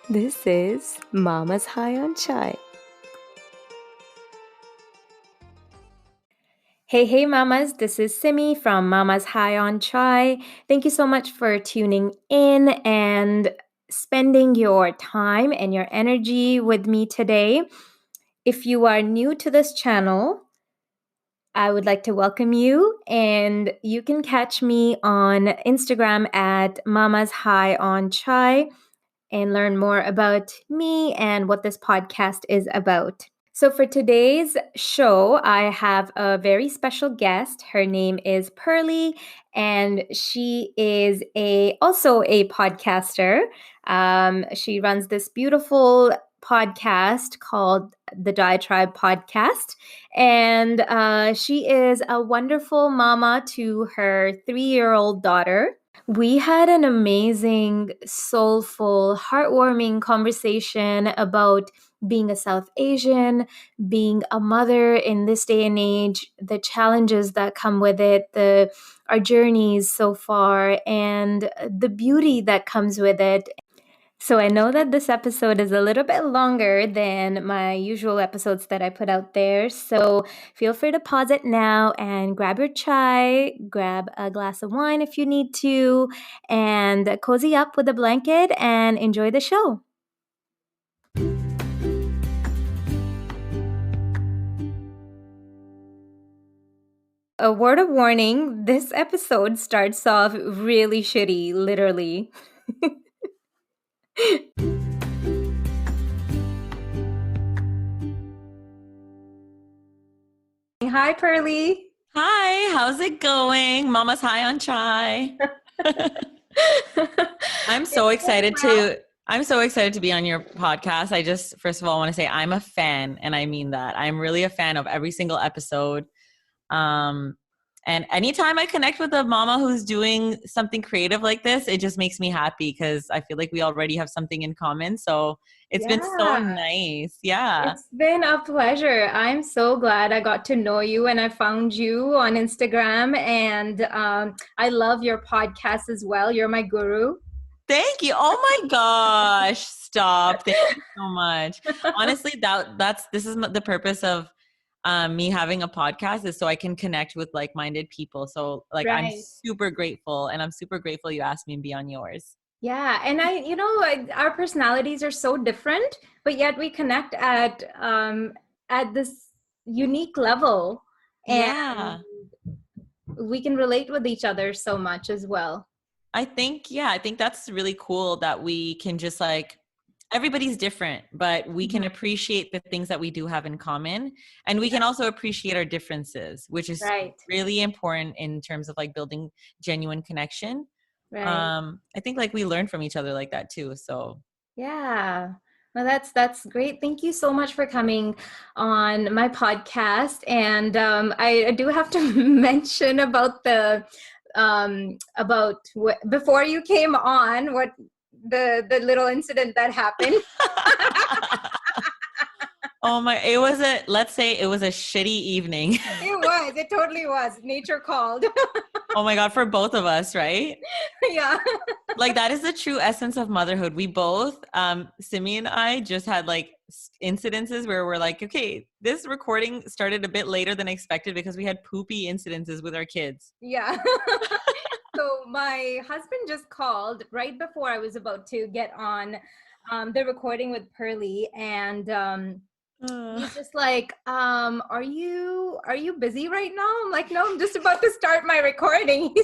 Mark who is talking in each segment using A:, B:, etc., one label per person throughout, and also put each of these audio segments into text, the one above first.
A: This is Mama's High on Chai. Hey, mamas. This is Simi from Mama's High on Chai. Thank you so much for tuning in and spending your time and your energy with me today. If you are new to this channel, I would like to welcome you, and you can catch me on Instagram at Mama's High on Chai and learn more about me and what this podcast is about. So, for today's show, I have a very special guest. Her name is Pearly, and she is also a podcaster. She runs this beautiful podcast called the Diatribe Podcast, and she is a wonderful mama to her 3-year-old daughter. We had an amazing, soulful, heartwarming conversation about being a South Asian, being a mother in this day and age, the challenges that come with it, our journeys so far, and the beauty that comes with it. So I know that this episode is a little bit longer than my usual episodes that I put out there. So feel free to pause it now and grab your chai, grab a glass of wine if you need to, and cozy up with a blanket and enjoy the show. A word of warning, this episode starts off really shitty, literally. Hi, Pearly.
B: Hi, how's it going? Mama's High on Chai. I'm so excited to be on your podcast. I just first of all want to say I'm a fan, and I mean that. I'm really a fan of every single episode. And anytime I connect with a mama who's doing something creative like this, it just makes me happy because I feel like we already have something in common. So it's been so nice. Yeah.
A: It's been a pleasure. I'm so glad I got to know you and I found you on Instagram. And I love your podcast as well. You're my guru.
B: Thank you. Oh my gosh. Stop. Thank you so much. Honestly, this is the purpose of me having a podcast, is so I can connect with like-minded people. So like, right. I'm super grateful, and I'm super grateful you asked me to be on yours.
A: Yeah. And our personalities are so different, but yet we connect at this unique level. And we can relate with each other so much as well.
B: I think that's really cool that we can just like, everybody's different, but we can appreciate the things that we do have in common. And we can also appreciate our differences, which is really important in terms of like building genuine connection. Right. I think like we learn from each other like that too. So
A: yeah. Well, that's great. Thank you so much for coming on my podcast. And I do have to mention about before you came on, what the little incident that happened.
B: Oh my, let's say it was a shitty evening.
A: It totally was. Nature called.
B: Oh my God, for both of us, right?
A: Yeah.
B: Like that is the true essence of motherhood. We both, Simi and I, just had like incidences where we're like, okay, this recording started a bit later than expected because we had poopy incidences with our kids.
A: Yeah. So my husband just called right before I was about to get on the recording with Pearly, and he's just like, are you busy right now? I'm like, no, I'm just about to start my recording.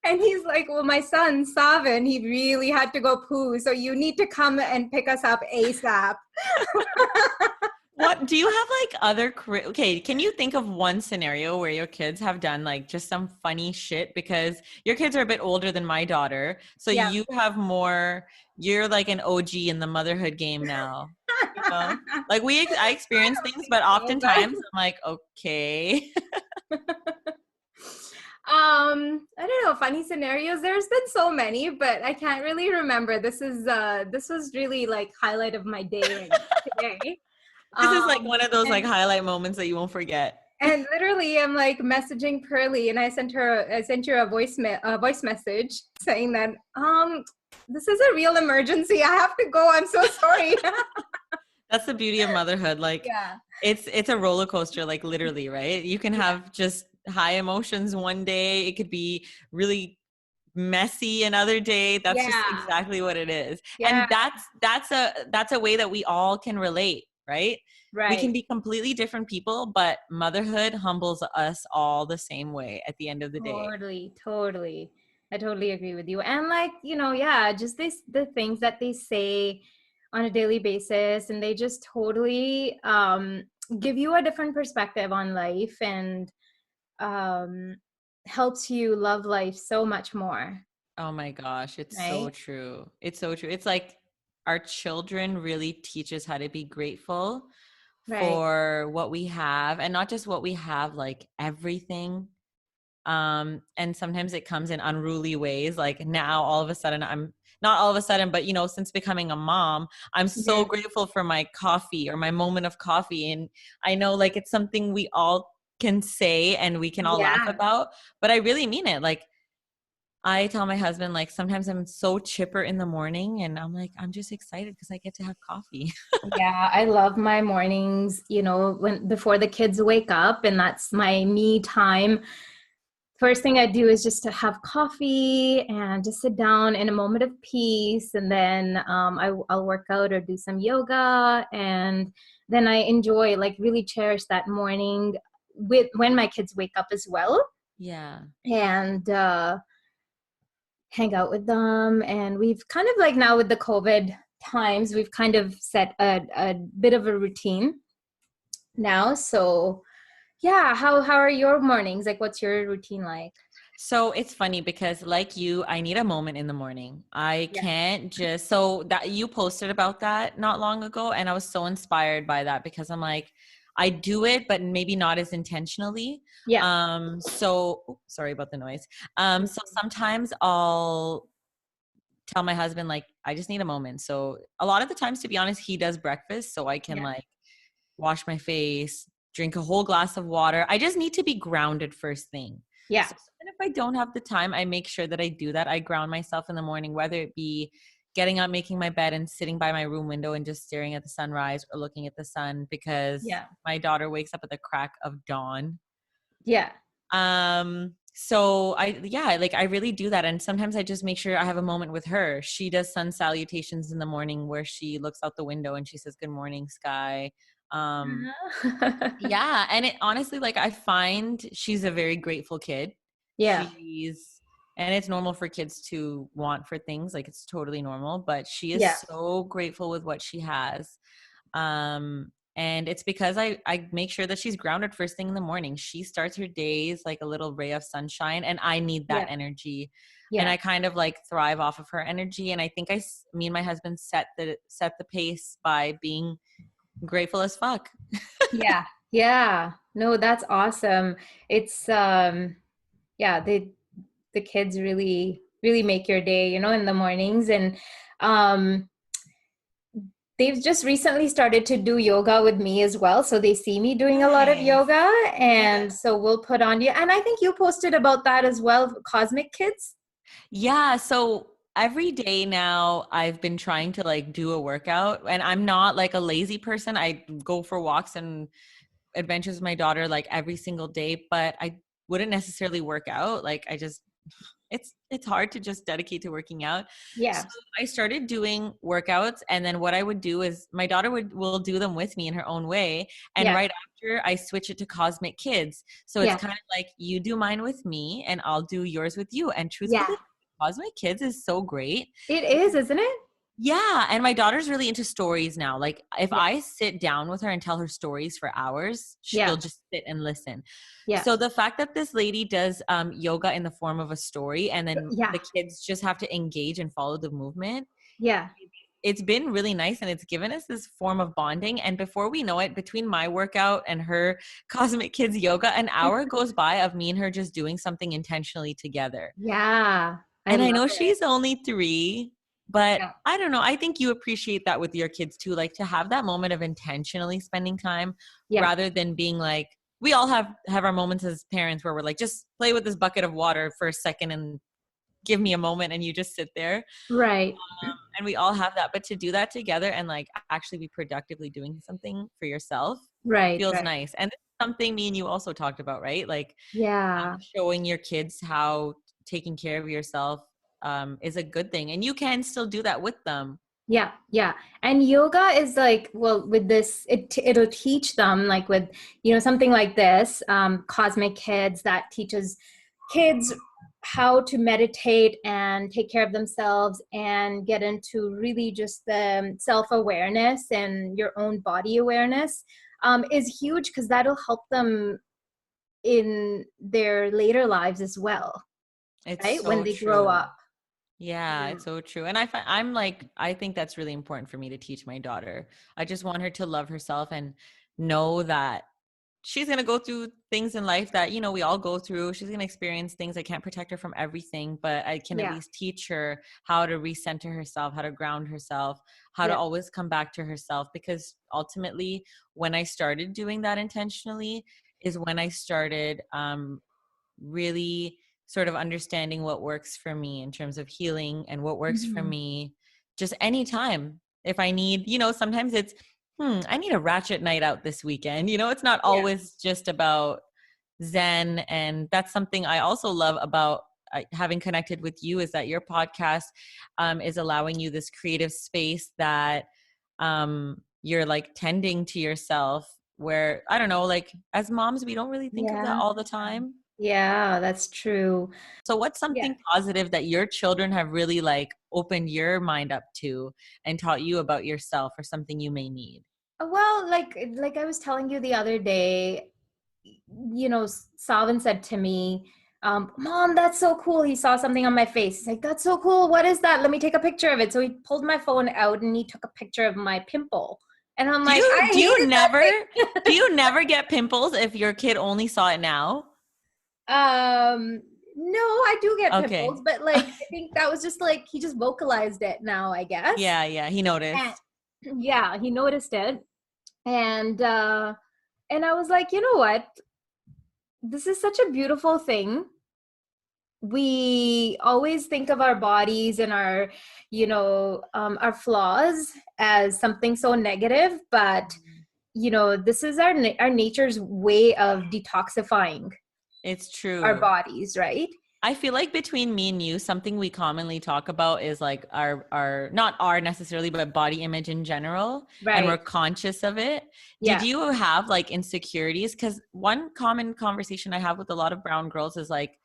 A: And he's like, well, my son, Savin, he really had to go poo, so you need to come and pick us up ASAP.
B: What do you have like okay, can you think of one scenario where your kids have done like just some funny shit? Because your kids are a bit older than my daughter, so you have you're like an OG in the motherhood game now. You know? Like I experience things, but oftentimes I'm like, okay.
A: I don't know, funny scenarios. There's been so many, but I can't really remember. This was really like highlight of my day today.
B: This is like one of those like highlight moments that you won't forget.
A: And literally, I'm like messaging Pearly, and I sent her a voice message saying that, this is a real emergency. I have to go. I'm so sorry.
B: That's the beauty of motherhood. Like
A: Yeah.
B: it's a roller coaster, like literally, right? You can
A: Yeah.
B: have just high emotions one day. It could be really messy another day. That's just
A: Yeah.
B: exactly what it is.
A: Yeah.
B: And that's a way that we all can relate, right? We can
A: Right.
B: be completely different people, but motherhood humbles us all the same way at the end of the day.
A: Totally. Totally. I totally agree with you. And like, yeah, just the things that they say on a daily basis, and they just totally give you a different perspective on life, and um helps you love life so much more,
B: Oh my gosh, it's so
A: right?
B: true. It's so true. It's like our children really teach us how to be grateful
A: Right.
B: for what we have, and not just what we have, like everything. And sometimes it comes in unruly ways. Like now all of a sudden, I'm not all of a sudden, but since becoming a mom, I'm so
A: Yeah.
B: grateful for my coffee or my moment of coffee. And I know like it's something we all can say and we can all laugh
A: Yeah.
B: about, but I really mean it. Like I tell my husband, like sometimes I'm so chipper in the morning and I'm like, I'm just excited because I get to have coffee.
A: Yeah, I love my mornings, when before the kids wake up, and that's my me time. First thing I do is just to have coffee and just sit down in a moment of peace, and then I'll work out or do some yoga, and then I enjoy, like, really cherish that morning with when my kids wake up as well,
B: Yeah.
A: and hang out with them. And we've kind of, like, now with the COVID times, we've kind of set a bit of a routine now. So yeah, how are your mornings? Like, what's your routine like?
B: So it's funny because like you, I need a moment in the morning. I
A: Yeah.
B: can't just so that you posted about that not long ago and I was so inspired by that because I'm like I do it but maybe not as intentionally.
A: Yeah.
B: Sorry about the noise. So sometimes I'll tell my husband like I just need a moment. So a lot of the times to be honest, he does breakfast so I can
A: Yeah.
B: like wash my face, drink a whole glass of water. I just need to be grounded first thing.
A: Yeah.
B: So even if I don't have the time, I make sure that I do that. I ground myself in the morning, whether it be getting up, making my bed, and sitting by my room window and just staring at the sunrise or looking at the sun because
A: Yeah.
B: my daughter wakes up at the crack of dawn.
A: Yeah.
B: So like I really do that. And sometimes I just make sure I have a moment with her. She does sun salutations in the morning where she looks out the window and she says, "Good morning, sky." Um, yeah. And it honestly, like I find she's a very grateful kid.
A: Yeah.
B: And it's normal for kids to want for things, like it's totally normal, but she is
A: Yeah.
B: so grateful with what she has. And it's because I make sure that she's grounded first thing in the morning. She starts her days like a little ray of sunshine, and I need that
A: Yeah.
B: energy. And
A: Yeah.
B: I kind of like thrive off of her energy. And I think me and my husband set the pace by being grateful as fuck.
A: Yeah. Yeah. No, that's awesome. It's yeah, the kids really make your day, in the mornings. And um they've just recently started to do yoga with me as well. So they see me doing a lot of
B: Nice.
A: yoga.
B: Yeah.
A: And so we'll put on you. And I think you posted about that as well, Cosmic Kids.
B: Yeah. So every day now I've been trying to like do a workout and I'm not like a lazy person. I go for walks and adventures with my daughter like every single day, but I wouldn't necessarily work out. Like I just it's hard to just dedicate to working out. So
A: Yeah.
B: I started doing workouts and then what I would do is my daughter will do them with me in her own way. And
A: Yeah.
B: right after I switch it to Cosmic Kids. So it's
A: Yeah.
B: kind of like you do mine with me and I'll do yours with you. And
A: Yeah.
B: truthfully, Cosmic Kids is so great.
A: It is, isn't it?
B: Yeah, and my daughter's really into stories now. Like if
A: Yeah.
B: I sit down with her and tell her stories for hours, she'll
A: Yeah.
B: just sit and listen.
A: Yeah.
B: So the fact that this lady does yoga in the form of a story and then
A: Yeah.
B: the kids just have to engage and follow the movement,
A: Yeah.
B: it's been really nice and it's given us this form of bonding. And before we know it, between my workout and her Cosmic Kids yoga, an hour goes by of me and her just doing something intentionally together.
A: Yeah. I
B: And I
A: love
B: know
A: it.
B: she's only 3, but
A: Yeah.
B: I don't know. I think you appreciate that with your kids too, like to have that moment of intentionally spending time
A: Yeah.
B: rather than being like we all have our moments as parents where we're like, just play with this bucket of water for a second and give me a moment, and you just sit there.
A: Right.
B: And we all have that, but to do that together and like actually be productively doing something for yourself
A: Right.
B: feels
A: Right.
B: nice. And this is something me and you also talked about, right? Like
A: Yeah.
B: showing your kids how taking care of yourself is a good thing, and you can still do that with them.
A: Yeah, yeah. And yoga is like, well, with this, it'll teach them like with, something like this, Cosmic Kids, that teaches kids how to meditate and take care of themselves and get into really just the self-awareness and your own body awareness, is huge, because that'll help them in their later lives as well,
B: It's
A: right? When
B: so
A: they grow
B: true.
A: up.
B: Yeah,
A: Yeah.
B: it's so true. And I'm like, I think that's really important for me to teach my daughter. I just want her to love herself and know that she's going to go through things in life that, you know, we all go through. She's going to experience things. I can't protect her from everything, but I can at
A: Yeah.
B: least teach her how to recenter herself, how to ground herself, how to
A: Yeah.
B: always come back to herself. Because ultimately, when I started doing that intentionally, is when I started really sort of understanding what works for me in terms of healing and what works for
A: Mhm.
B: me just anytime. If I need, you know, sometimes it's, I need a ratchet night out this weekend. You know, it's not
A: Yeah.
B: always just about Zen. And that's something I also love about having connected with you, is that your podcast is allowing you this creative space that you're like tending to yourself, where I don't know, like as moms, we don't really think of that
A: Yeah.
B: all the time.
A: Yeah, that's true.
B: So what's
A: Yeah.
B: something positive that your children have really like opened your mind up to and taught you about yourself, or something you may need?
A: Well, like I was telling you the other day, Salvin said to me, Mom, that's so cool. He saw something on my face. He's like, that's so cool. What is that? Let me take a picture of it. So he pulled my phone out and he took a picture of my pimple. And I'm
B: Do
A: like,
B: you
A: I
B: do you
A: hated that
B: never do
A: thing.
B: you never get pimples if your kid only saw it now?
A: No, I do get pimples,
B: Okay.
A: but like I think that was just like he just vocalized it now, I guess.
B: Yeah, yeah, he
A: And
B: noticed.
A: yeah, he noticed it. And I was like, you know what? This is such a beautiful thing. We always think of our bodies and our flaws as something so negative, but this is our nature's way of detoxifying
B: It's
A: our
B: true.
A: bodies, right?
B: I feel like between me and you, something we commonly talk about is like our not our necessarily, but body image in general, and we're
A: Right.
B: conscious of it. Did
A: Yeah.
B: you have like insecurities? Because one common conversation I have with a lot of brown girls is like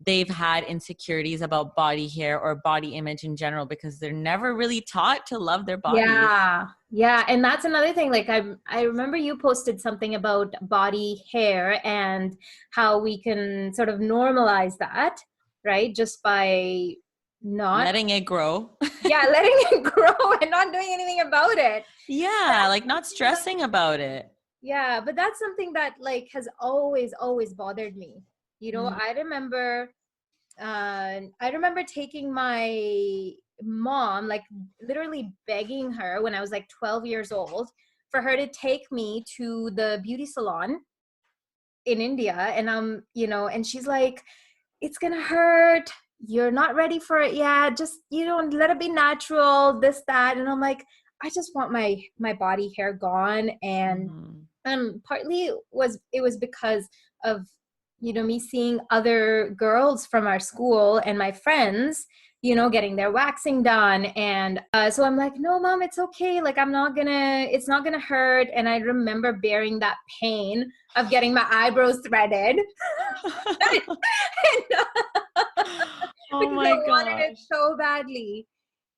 B: they've had insecurities about body hair or body image in general because they're never really taught to love their bodies.
A: Yeah. Yeah. And that's another thing. Like I remember you posted something about body hair and how we can sort of normalize that, right? Just by not,
B: Letting it grow.
A: yeah, letting it grow and not doing anything about it.
B: Yeah,
A: That's
B: like not
A: something that,
B: stressing about it.
A: yeah, but that's something that like has always bothered me.
B: Mm.
A: I remember taking my mom, like literally begging her when I was like 12 years old for her to take me to the beauty salon in India. And and she's like, it's gonna hurt. You're not ready for it yet. Just, let it be natural, this, that. And I'm like, I just want my body hair gone. And
B: Mhm.
A: partly it was because of me seeing other girls from our school and my friends getting their waxing done. And so I'm like, no, Mom, it's okay. Like, it's not gonna hurt. And I remember bearing that pain of getting my eyebrows threaded. And,
B: Oh
A: because I
B: my
A: wanted it
B: gosh.
A: so badly.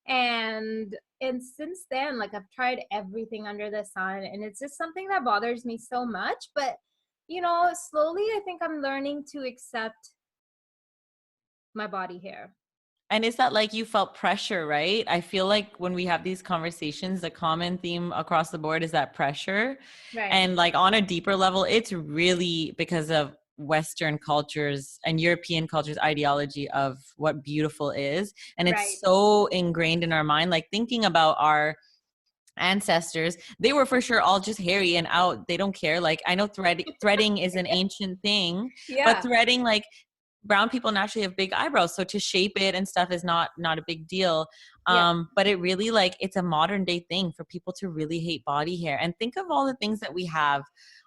A: And since then, like, I've tried everything under the sun, and it's just something that bothers me so much. But slowly I think I'm learning to accept my body hair.
B: And is that like you felt pressure, right? I feel like when we have these conversations, the common theme across the board is that pressure.
A: Right.
B: And like on a deeper level, it's really because of Western cultures and European cultures' ideology of what beautiful is. And
A: Right.
B: it's so ingrained in our mind. Like thinking about our ancestors, they were for sure all just hairy and out. They don't care. Like I know threading is an ancient thing, but
A: Yeah.
B: threading, like brown people naturally have big eyebrows, so to shape it and stuff is not a big deal.
A: Yeah.
B: But it really, like, it's a modern day thing for people to really hate body hair. And think of all the things that we have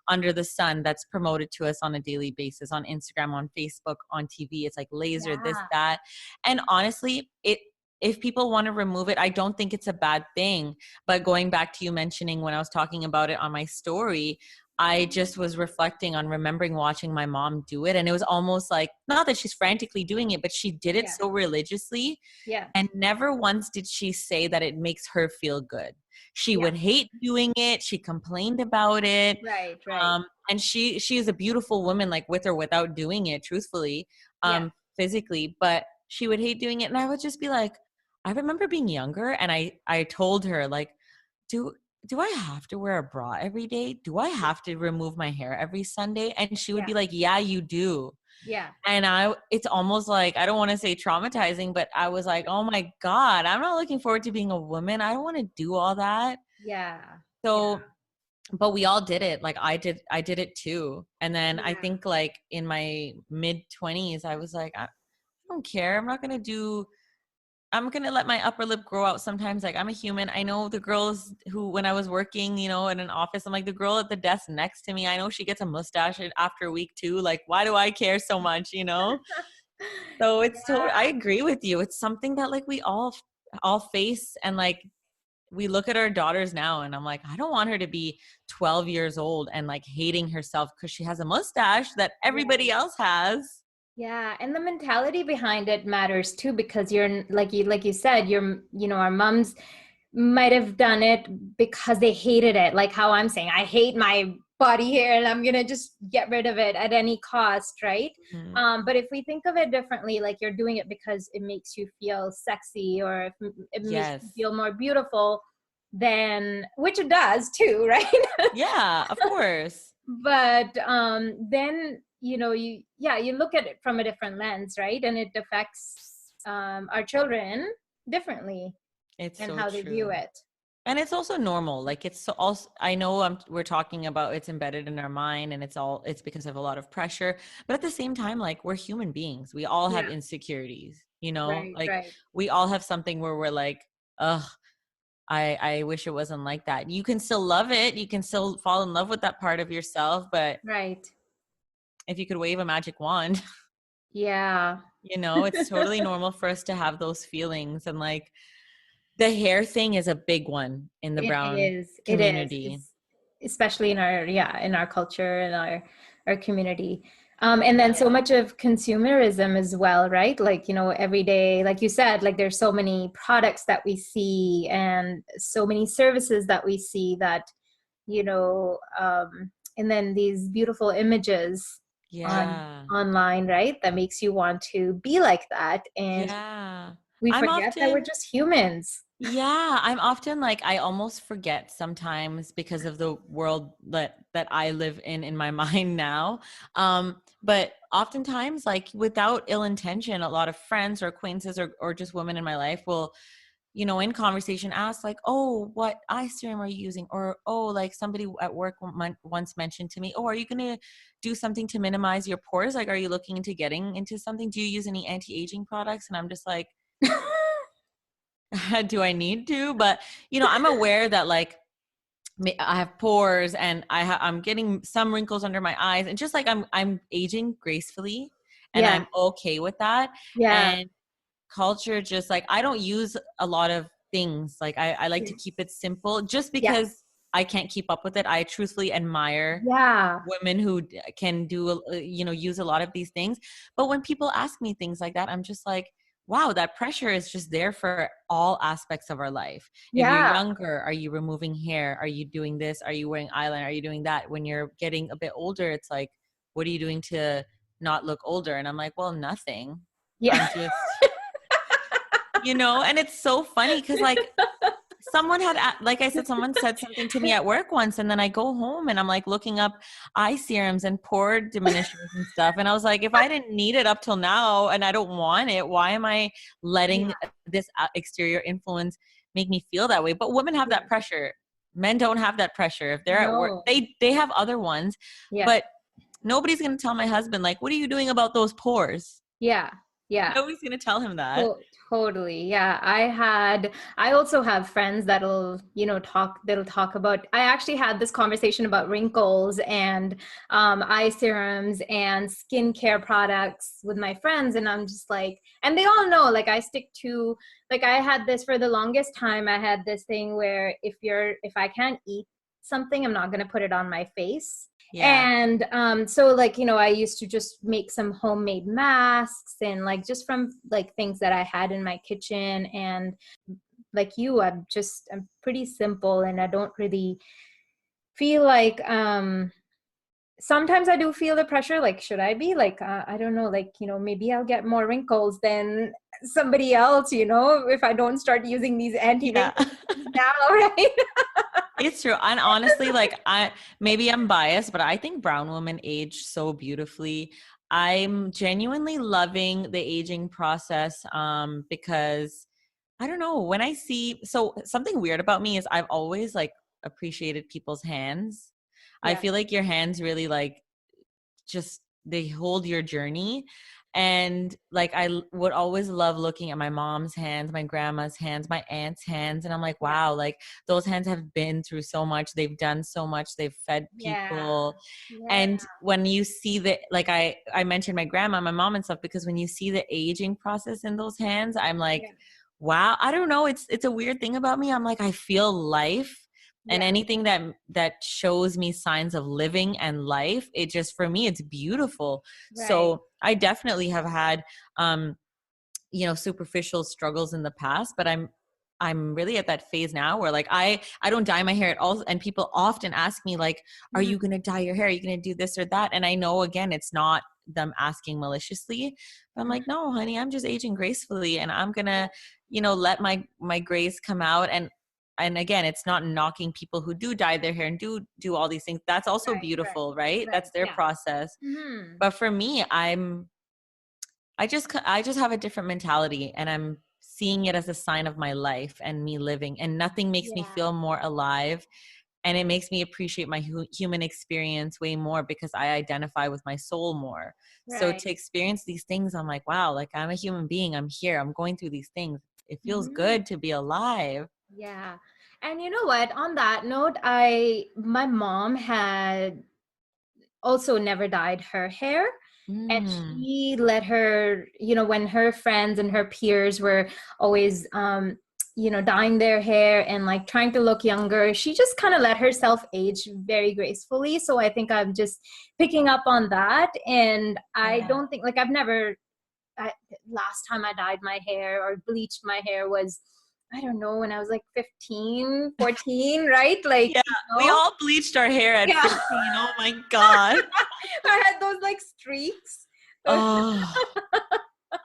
B: under the sun that's promoted to us on a daily basis, on Instagram, on Facebook, on TV. It's like laser, this,
A: Yeah.
B: that. And honestly, if people want to remove it, I don't think it's a bad thing. But going back to you mentioning when I was talking about it on my story, I just was reflecting on remembering watching my mom do it. And it was almost like, not that she's frantically doing it, but she did it
A: Yeah.
B: so religiously.
A: Yeah.
B: And never once did she say that it makes her feel good. She
A: Yeah.
B: would hate doing it. She complained about it.
A: Right. Right.
B: And she is a beautiful woman, like with or without doing it, truthfully,
A: Yeah.
B: physically. But she would hate doing it. And I would just be like, I remember being younger, and I told her, like, do do I have to wear a bra every day? Do I have to remove my hair every Sunday? And she would
A: Yeah.
B: be like, yeah, you do.
A: Yeah.
B: And it's almost like, I don't want to say traumatizing, but I was like, oh my God, I'm not looking forward to being a woman. I don't want to do all that.
A: Yeah. Yeah.
B: So, but we all did it. Like I did it too. And then I
A: Yeah.
B: think, like, in my mid-20s, I was like, I don't care. I'm going to let my upper lip grow out sometimes. Like, I'm a human. I know the girls who, when I was working, in an office, I'm like, the girl at the desk next to me, I know she gets a mustache after week 2. Like, why do I care so much? So it's totally, I agree with you. It's something that, like, we all face. And, like, we look at our daughters now, and I'm like, I don't want her to be 12 years old and, like, hating herself because she has a mustache that everybody
A: Right.
B: else has.
A: Yeah, and the mentality behind it matters too, because you're like you said, our moms might have done it because they hated it, like how I'm saying I hate my body hair and I'm gonna just get rid of it at any cost, right?
B: Mhm.
A: But if we think of it differently, like you're doing it because it makes you feel sexy, or if it makes you
B: Yes.
A: feel more beautiful, then which it does too, right?
B: Yeah, of course.
A: But then you look at it from a different lens, right? And it affects our children differently
B: It's
A: and
B: so
A: how they view
B: true.
A: it.
B: And it's also normal. Like, it's so also, I know, we're talking about it's embedded in our mind, and it's because of a lot of pressure. But at the same time, like, we're human beings. We all have
A: Yeah.
B: insecurities.
A: Right.
B: Like,
A: Right.
B: we all have something where we're like, ugh, I wish it wasn't like that. You can still love it. You can still fall in love with that part of yourself. But
A: Right.
B: if you could wave a magic wand,
A: Yeah.
B: it's totally normal for us to have those feelings. And, like, the hair thing is a big one in the
A: It
B: brown
A: is. It is.
B: community.
A: It's especially in our culture and our community. And then so much of consumerism as well, right? Like, every day, like you said, like there's so many products that we see and so many services that we see that, and then these beautiful images
B: Yeah.
A: online, right? That makes you want to be like that. And
B: Yeah.
A: we
B: I'm
A: forget that we're
B: often,
A: just humans.
B: yeah, I'm often like, I almost forget sometimes because of the world that I live in my mind now. But oftentimes, like, without ill intention, a lot of friends or acquaintances or just women in my life will, in conversation ask, like, oh, what eye serum are you using? Or, oh, like, somebody at work once mentioned to me, oh, are you going to do something to minimize your pores? Like, are you looking into getting into something? Do you use any anti-aging products? And I'm just like, do I need to? But, I'm aware that, like, I have pores, and I'm getting some wrinkles under my eyes, and just like, I'm aging gracefully, and
A: Yeah.
B: I'm okay with that.
A: Yeah.
B: And culture, just like, I don't use a lot of things. Like, I like to keep it simple, just
A: Yeah.
B: because I can't keep up with it. I truthfully admire
A: Yeah.
B: women who can do, use a lot of these things. But when people ask me things like that, I'm just like, wow, that pressure is just there for all aspects of our life. If you're
A: Yeah.
B: younger, are you removing hair? Are you doing this? Are you wearing eyeliner? Are you doing that? When you're getting a bit older, it's like, what are you doing to not look older? And I'm like, well, nothing.
A: Yeah.
B: I'm just, and it's so funny because, like, like I said, someone said something to me at work once, and then I go home and I'm like looking up eye serums and pore diminishers and stuff. And I was like, if I didn't need it up till now and I don't want it, why am I
A: Yeah.
B: letting this exterior influence make me feel that way? But women have
A: Yeah.
B: that pressure. Men don't have that pressure. If they're at work,
A: No.
B: they have other ones,
A: Yeah.
B: but nobody's going to tell my husband, like, what are you doing about those pores?
A: Yeah. Yeah.
B: Nobody's going to tell him that.
A: Totally. Yeah. I also have friends that'll talk about, I actually had this conversation about wrinkles and eye serums and skincare products with my friends. And I'm just like, and they all know, like, I stick to, like, I had this for the longest time. I had this thing where if I can't eat something, I'm not going to put it on my face.
B: Yeah.
A: And so like, I used to just make some homemade masks and like just from like things that I had in my kitchen. And like I'm pretty simple and I don't really feel like sometimes I do feel the pressure, like, should I be like, I don't know, like, maybe I'll get more wrinkles than somebody else, if I don't start using these
B: Yeah.
A: anti-wrinkle creams now, right?
B: It's true. And honestly, like maybe I'm biased, but I think brown women age so beautifully. I'm genuinely loving the aging process because I don't know, when I see, so something weird about me is I've always like appreciated people's hands. I
A: Yeah,
B: feel like your hands really like just they hold your journey. And like would always love looking at my mom's hands, my grandma's hands, my aunt's hands, and I'm like,
A: yeah,
B: wow, like those hands have been through so much, they've done so much, they've fed
A: yeah,
B: people.
A: yeah,
B: And when you see the, like I mentioned my grandma, my mom and stuff, because when you see the aging process in those hands, I'm like,
A: yeah,
B: wow, I don't know, it's a weird thing about me. I'm like, I feel life, and
A: yeah,
B: anything that shows me signs of living and life, it just, for me, it's beautiful.
A: right.
B: So I definitely have had um superficial struggles in the past, but I'm really at that phase now where like I don't dye my hair at all, and people often ask me like, are you
A: Mhm.
B: going to dye your hair, are you going to do this or that? And I know, again, it's not them asking maliciously, but I'm
A: Mhm.
B: like, no honey, I'm just aging gracefully, and I'm going to let my grace come out. And again, it's not knocking people who do dye their hair and do all these things. That's also
A: Right,
B: beautiful, right?
A: right,
B: That's
A: right.
B: their
A: Yeah.
B: process.
A: Hmm.
B: But for me, I just have a different mentality, and I'm seeing it as a sign of my life and me living, and nothing makes me
A: Yeah.
B: feel more alive, and it makes me appreciate my human experience way more because I identify with my soul more. So
A: Right.
B: to experience these things, I'm like, wow, like I'm a human being, I'm here, I'm going through these things. It feels
A: Hmm.
B: good to be alive.
A: Yeah. And you know what? On that note, my mom had also never dyed her hair. And
B: Mm,
A: she let her, when her friends and her peers were always, dyeing their hair and like trying to look younger, she just kind of let herself age very gracefully. So I think I'm just picking up on that. And I
B: yeah.
A: don't think, like, last time I dyed my hair or bleached my hair was, I don't know, when I was like 15, 14, right? Like,
B: Yeah, we all bleached our hair at
A: yeah.
B: 15. Oh my God.
A: I had those like streaks.
B: Oh,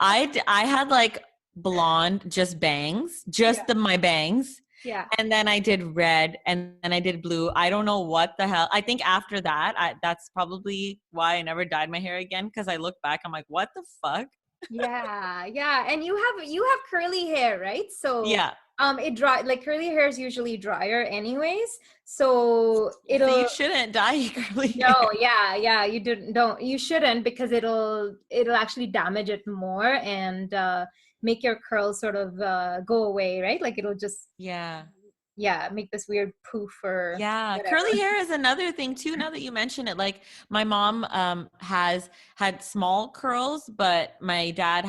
B: I had like blonde, just bangs,
A: Yeah,
B: my bangs.
A: yeah,
B: And then I did red, and then I did blue. I don't know what the hell. I think after that, that's probably why I never dyed my hair again. Because I look back, I'm like, what the fuck?
A: yeah, yeah. And you have curly hair, right? So
B: Yeah.
A: it dry, like, curly hair is usually drier anyways. So
B: So you
A: it'll
B: shouldn't dye your curly
A: no,
B: hair.
A: yeah, yeah, you shouldn't, because it'll actually damage it more and make your curls sort of go away, right? Like it'll just,
B: Yeah.
A: yeah, make this weird poof or
B: Yeah,
A: whatever.
B: curly hair is another thing too. Now that you mention it, like my mom has had small curls, but my dad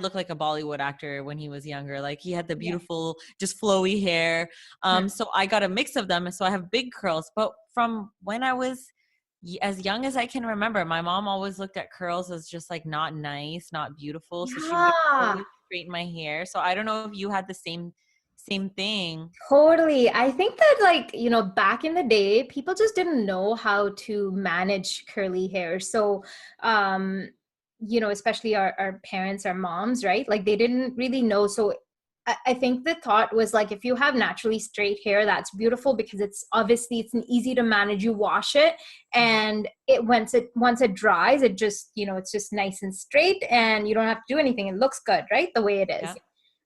B: looked like a Bollywood actor when he was younger. Like he had the
A: Yeah.
B: beautiful, just flowy hair.
A: Hmm.
B: So I got a mix of them, so I have big curls. But from when I was as young as I can remember, my mom always looked at curls as just like not nice, not beautiful. So she would
A: Yeah.
B: always straighten my hair. So I don't know if you had the same thing.
A: Totally. I think that, like, back in the day, people just didn't know how to manage curly hair. So, especially our parents, our moms, right? Like they didn't really know. So I think the thought was like, if you have naturally straight hair, that's beautiful because it's an easy to manage. You wash it and once it dries, it's just nice and straight and you don't have to do anything. It looks good, right? The way it is.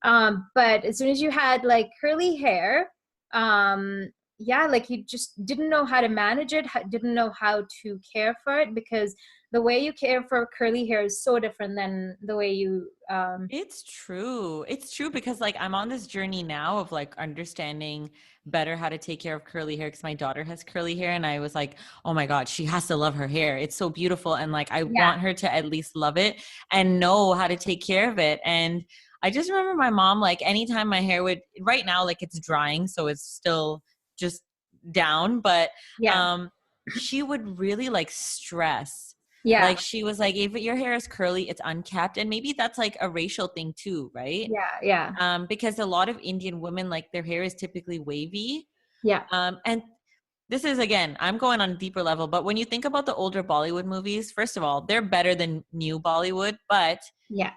B: Yeah.
A: But as soon as you had like curly hair, yeah, like you just didn't know how to manage it, didn't know how to care for it, because the way you care for curly hair is so different than the way you
B: It's true. It's true because like I'm on this journey now of like understanding better how to take care of curly hair because my daughter has curly hair and I was like, "Oh my God, she has to love her hair. It's so beautiful and like I
A: yeah,
B: want her to at least love it and know how to take care of it." And I just remember my mom like anytime my hair would right now like it's drying so it's still just down, but
A: yeah,
B: um she would really like stress
A: yeah,
B: like she was like, if your hair is curly, it's unkept. And maybe that's like a racial thing too, right?
A: yeah, yeah,
B: Because a lot of Indian women, like their hair is typically wavy.
A: yeah,
B: And this is again, I'm going on a deeper level, but when you think about the older Bollywood movies, first of all, they're better than new Bollywood, but
A: yeah,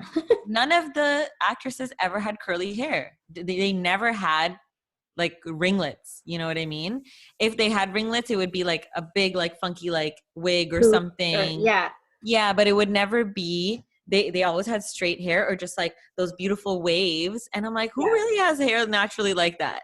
B: none of the actresses ever had curly hair. They never had like ringlets, you know what I mean? If they had ringlets, it would be like a big, like funky, like wig or
A: Poop, or
B: something.
A: yeah,
B: Yeah, but it would never be. They always had straight hair or just like those beautiful waves. And I'm like, who
A: yeah,
B: really has hair naturally like that?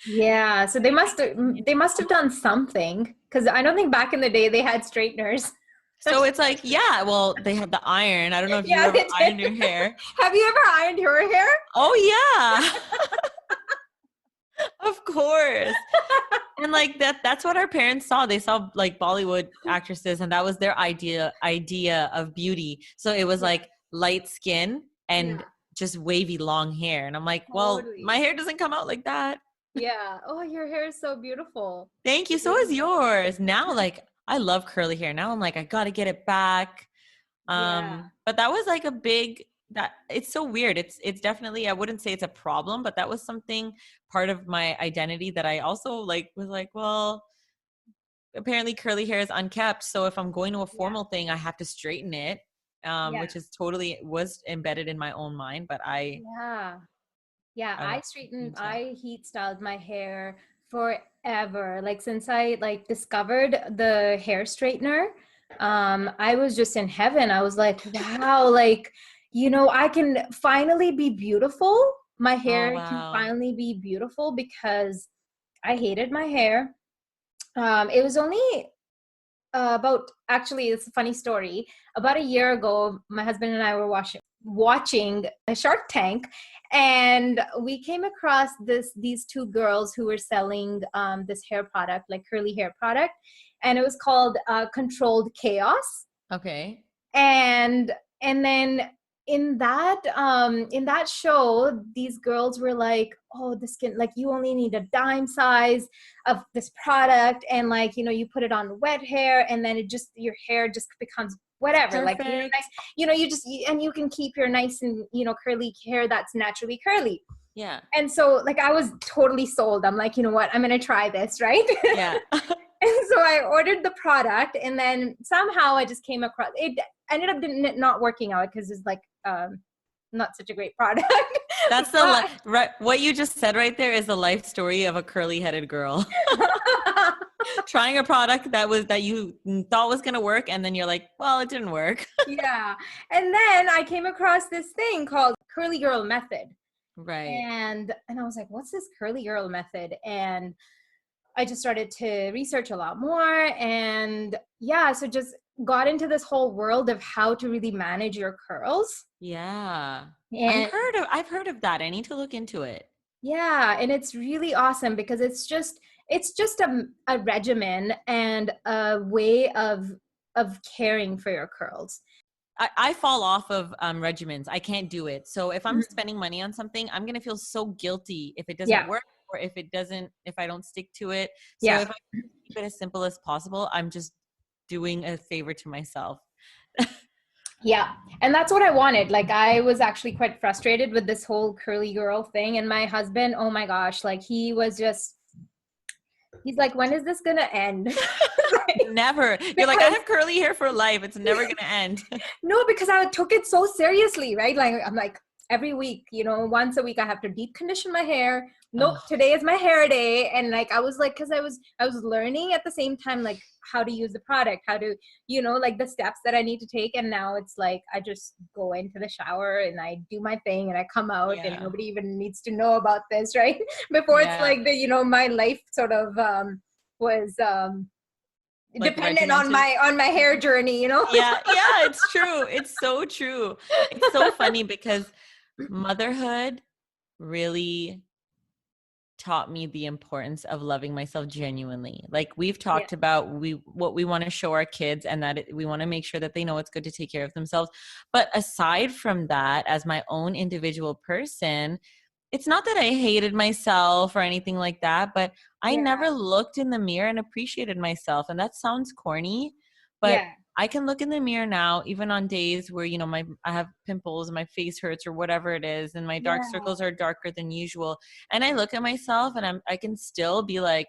A: yeah. So they must have done something, because I don't think back in the day they had straighteners.
B: So it's like, yeah, well, they had the iron. I don't know if you
A: Yeah,
B: ever
A: they did.
B: ironed your hair.
A: Have you ever ironed your hair?
B: Oh yeah, of course. And like that's what our parents saw. They saw like Bollywood actresses and that was their idea of beauty. So it was
A: Yeah,
B: like light skin and
A: yeah,
B: just wavy long hair. And I'm like, well, my
A: totally.
B: hair doesn't come out like that.
A: Yeah. Oh, your hair is so beautiful.
B: Thank you.
A: It
B: So is
A: really is.
B: yours. Now like I love curly hair. Now I'm like I got to get it back.
A: Yeah.
B: But that was like a big that it's so weird. It's definitely I wouldn't say it's a problem, but that was something part of my identity that I also like was like, well, apparently curly hair is unkept. So if I'm going to a
A: Yeah.
B: formal thing, I have to straighten it,
A: Yeah.
B: which is totally was embedded in my own mind. But
A: Yeah. Yeah,
B: I don't change that.
A: I heat styled my hair forever. Like since I like discovered the hair straightener, I was just in heaven. I was like, wow, like, I can finally be beautiful. My
B: Oh
A: hair can
B: wow.
A: finally be beautiful because I hated my hair. It was only about actually it's a funny story. About a year ago, my husband and I were watching a Shark Tank, and we came across these two girls who were selling this hair product, like curly hair product, and it was called Controlled Chaos.
B: Okay.
A: and and then in that show, these girls were like, oh, the skin, like, you only need a dime size of this product, and like, you put it on wet hair, and then your hair just becomes whatever, like, nice,
B: Perfect.
A: and you can keep your nice and curly hair that's naturally curly.
B: Yeah.
A: And so, like, I was totally sold. I'm like, you know what, I'm gonna try this, right?
B: Yeah.
A: And so I ordered the product, and then somehow I just came across it. Ended up not working out because it's like not such a great product.
B: That's
A: But
B: right. What you just said right there is the life story of a curly headed girl trying a product that you thought was gonna work, and then you're like, well, it didn't work.
A: yeah. And then I came across this thing called Curly Girl Method.
B: Right.
A: And I was like, what's this Curly Girl Method? And I just started to research a lot more, and yeah, so just got into this whole world of how to really manage your curls.
B: Yeah.
A: And
B: I've heard of that. I need to look into it.
A: yeah, and it's really awesome because it's just a regimen and a way of caring for your curls.
B: I fall off of regimens. I can't do it. So if I'm
A: Mhm.
B: spending money on something, I'm gonna feel so guilty if it doesn't
A: Yeah,
B: work or if I don't stick to it. So
A: yeah,
B: if I keep it as simple as possible, I'm just doing a favor to myself.
A: yeah. And that's what I wanted. Like, I was actually quite frustrated with this whole curly girl thing, and my husband, oh my gosh, like, he's like, when is this gonna end?
B: Never. You're like, I
A: Because
B: have curly hair for life. It's never gonna end.
A: no, because I took it so seriously, right? Like, I'm like, every week, once a week I have to deep condition my hair. Nope,
B: Oh,
A: today is my hair day. And like I was like, because I was learning at the same time, like how to use the product, how to, like the steps that I need to take. And now it's like I just go into the shower and I do my thing and I come out and
B: yeah.
A: nobody even needs to know about this, right? Before it's
B: Yeah.
A: like my life sort of was
B: Like
A: dependent on
B: regimented.
A: my hair journey.
B: Yeah, yeah, it's true. It's so true. It's so funny because motherhood really taught me the importance of loving myself genuinely. Like we've
A: Yeah,
B: talked about what we want to show our kids and that we want to make sure that they know it's good to take care of themselves. But aside from that, as my own individual person, it's not that I hated myself or anything like that, but I
A: yeah,
B: never looked in the mirror and appreciated myself. And that sounds corny, but
A: yeah,
B: I can look in the mirror now, even on days where, I have pimples and my face hurts or whatever it is, and my dark
A: yeah,
B: circles are darker than usual. And I look at myself and I can still be like,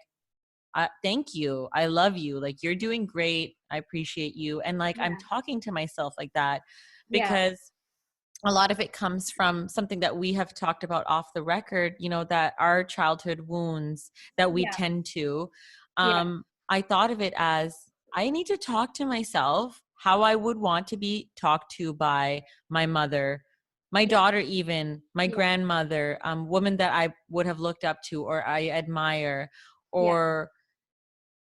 B: thank you. I love you. Like, you're doing great. I appreciate you. And like, I'm
A: yeah,
B: talking to myself like that
A: yeah,
B: because a lot of it comes from something that we have talked about off the record, that our childhood wounds that we
A: yeah,
B: tend to.
A: yeah,
B: I thought of it as I need to talk to myself how I would want to be talked to by my mother, my
A: yeah,
B: daughter, even my
A: yeah,
B: grandmother, woman that I would have looked up to or I admire,
A: yeah,
B: or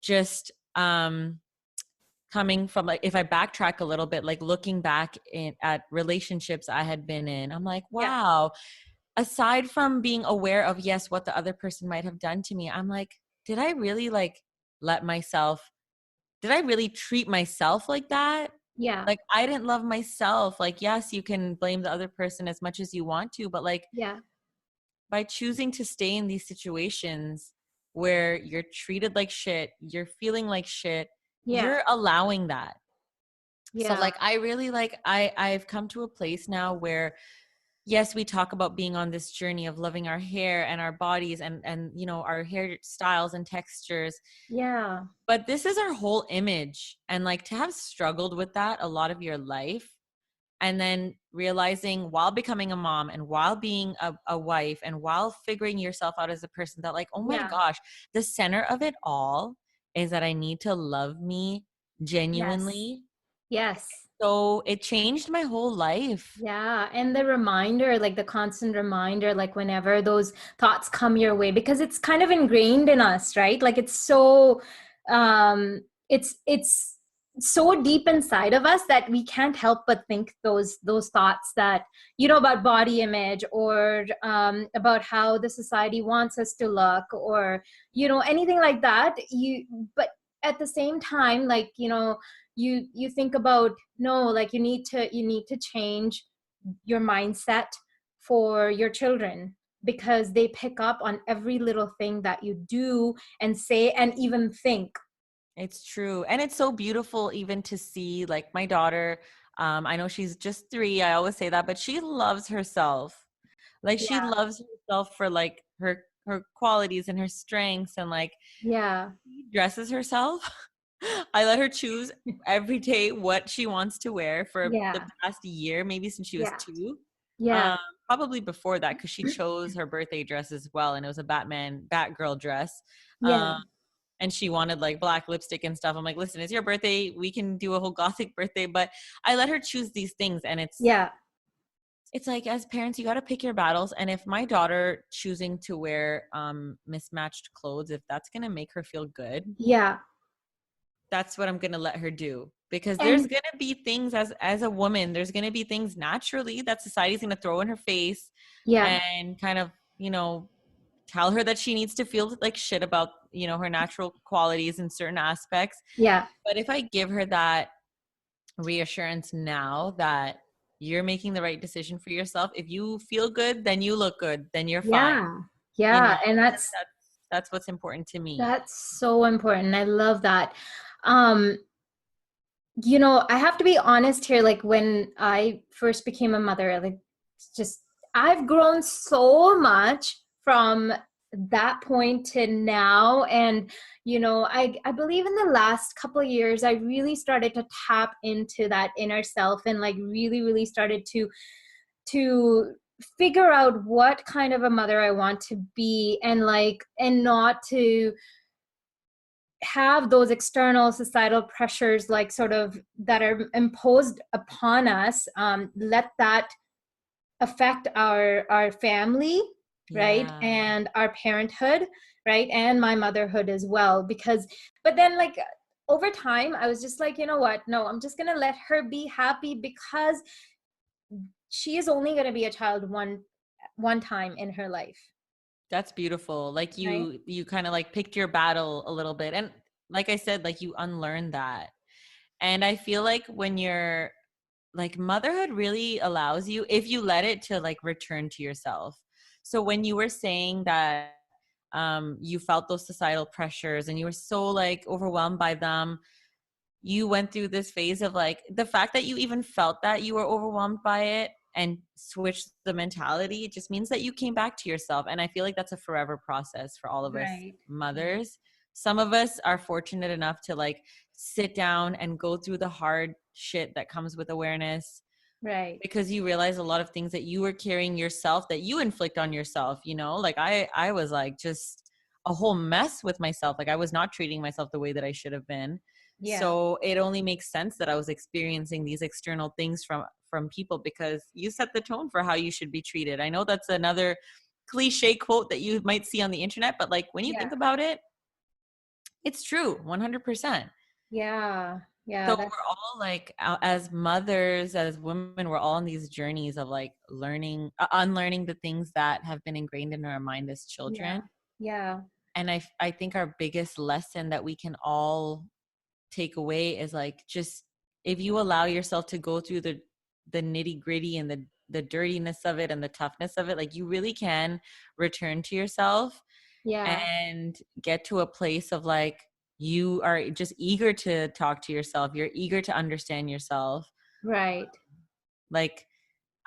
B: just coming from, like, if I backtrack a little bit, like looking back at relationships I had been in, I'm like,
A: yeah,
B: wow, aside from being aware of, yes, what the other person might have done to me, I'm like, did I really like let myself, did I really treat myself like that?
A: yeah,
B: Like, I didn't love myself. Like, yes, you can blame the other person as much as you want to, but like,
A: yeah,
B: by choosing to stay in these situations where you're treated like shit, you're feeling like shit,
A: yeah,
B: you're allowing that. So
A: yeah,
B: like I really like I've come to a place now where, yes, we talk about being on this journey of loving our hair and our bodies and our hair styles and textures,
A: yeah,
B: but this is our whole image. And like, to have struggled with that a lot of your life, and then realizing while becoming a mom and while being a wife and while figuring yourself out as a person, that like, oh my
A: yeah,
B: gosh, the center of it all is that I need to love me
A: yes,
B: genuinely.
A: yes.
B: So it changed my whole life.
A: Yeah, and the reminder, like the constant reminder, like whenever those thoughts come your way, because it's kind of ingrained in us, right? Like it's so it's so deep inside of us that we can't help but think those thoughts that, about body image, or about how the society wants us to look, or anything like that. But at the same time, like, you think about, no, like you need to change your mindset for your children, because they pick up on every little thing that you do and say and even think.
B: It's true. And it's so beautiful even to see, like, my daughter, I know she's just 3. I always say that, but she loves herself. Like, she
A: Yeah,
B: loves herself for like her qualities and her strengths, and like,
A: yeah,
B: she dresses herself. I let her choose every day what she wants to wear for the
A: yeah,
B: past year, maybe since she was
A: yeah,
B: 2.
A: yeah,
B: Probably before that, because she chose her birthday dress as well, and it was a Batgirl dress.
A: yeah,
B: Um, and she wanted like black lipstick and stuff. I'm like, listen, it's your birthday. We can do a whole gothic birthday, but I let her choose these things. And
A: yeah,
B: it's like, as parents, you got to pick your battles. And if my daughter choosing to wear mismatched clothes, if that's going to make her feel good,
A: yeah,
B: that's what I'm going to let her do. Because there's
A: and
B: going to be things, as a woman, there's going to be things naturally that society's going to throw in her face
A: yeah,
B: and kind of, tell her that she needs to feel like shit about, her natural qualities in certain aspects.
A: yeah,
B: But if I give her that reassurance now that you're making the right decision for yourself, if you feel good, then you look good, then you're fine.
A: yeah,
B: You know,
A: yeah, and
B: that,
A: that's
B: that's what's important to me.
A: that's so important. I love that. um I have to be honest here. Like when I first became a mother, like just I've grown so much from that point to now. And I believe in the last couple of years I really started to tap into that inner self, and like really, really started to figure out what kind of a mother I want to be, and like, and not to have those external societal pressures like sort of that are imposed upon us, let that affect our family, right,
B: Yeah.
A: and our parenthood, right, and my motherhood as well. Because but then like over time I was just like, you know what, no, I'm just gonna let her be happy, because she is only gonna be a child one time in her life,
B: That's beautiful. Like
A: right?
B: you kind of like picked your battle a little bit. And like I said, like you unlearned that. And I feel like when you're like motherhood really allows you, if you let it, to like return to yourself. So when you were saying that you felt those societal pressures and you were so like overwhelmed by them, you went through this phase of like the fact that you even felt that you were overwhelmed by it and switched the mentality, it just means that you came back to yourself. And I feel like that's a forever process for all of us
A: Right. Right.
B: mothers. Some of us are fortunate enough to like sit down and go through the hard shit that comes with awareness,
A: Right.
B: because you realize a lot of things that you were carrying yourself that you inflict on yourself, you know, like I was like just a whole mess with myself, like I was not treating myself the way that I should have been.
A: Yeah.
B: So it only makes sense that I was experiencing these external things from people, because you set the tone for how you should be treated. I know that's another cliche quote that you might see on the internet, but like when you
A: Yeah.
B: think about it, it's true 100%.
A: Yeah.
B: So
A: Yeah. That's,
B: we're all like, as mothers, as women, we're all on these journeys of like learning, unlearning the things that have been ingrained in our mind as
A: yeah.
B: children.
A: Yeah.
B: And I think our biggest lesson that we can all take away is like, just if you allow yourself to go through the nitty gritty and the dirtiness of it and the toughness of it, like you really can return to yourself
A: Yeah.
B: and get to a place of like, you are just eager to talk to yourself, you're eager to understand yourself.
A: Right.
B: Like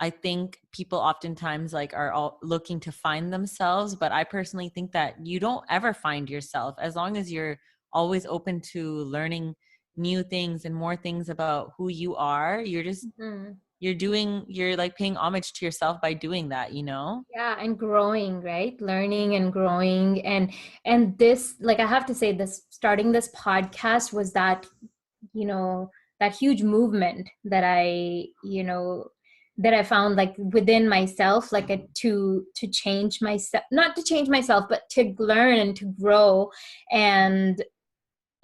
B: I think people oftentimes like are all looking to find themselves, but I personally think that you don't ever find yourself as long as you're always open to learning new things and more things about who you are. You're just
A: Mhm.
B: you're like paying homage to yourself by doing that, you know.
A: Yeah, and growing, right? Learning and growing. And this, like, I have to say, this starting this podcast was that, you know, that huge movement that that I found like within myself, like to change myself, not to change myself, but to learn and to grow. And